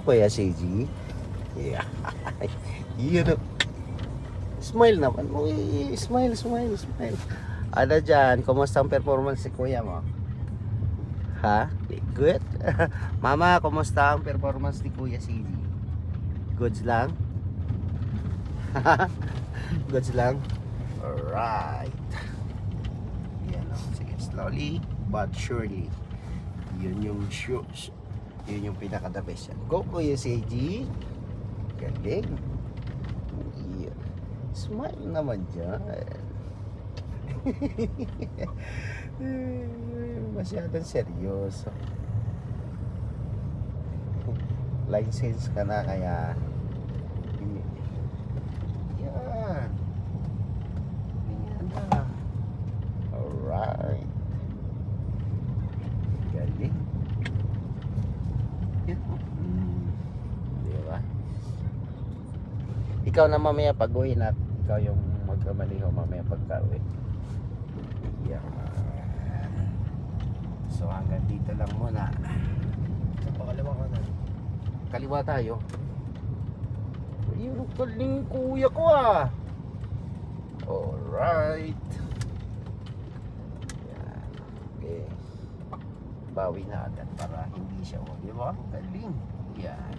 Kuya CG. Yeah. Yun. Smile naman. Uy, smile. Ano dyan? Kumusta ang performance si kuya mo? Ha? Good? Mama, kumusta ang performance ni Kuya CG? Goods lang? Goods lang? Alright. Yan o. Sige, slowly but surely. Yun yung shoes. Yun yung pinaka-the best yan. Go Kuya CG. Galing. Yeah. Smile naman dyan. Masyadong seryoso. License ka na kaya yan. Yan na. Alright. Galing. Yan. Diba? Ikaw na mamaya pag-uwi na. Ikaw yung magkamaliho mamaya pagka-uwi. Yan. So hanggang dito lang muna. Sa pakaliwa ka na. Kaliwa tayo. Ayun ang kaling kuya ko ah. Alright. Yan. Okay. Bawi na agad para hindi siya. Di ba? Galing. Yan.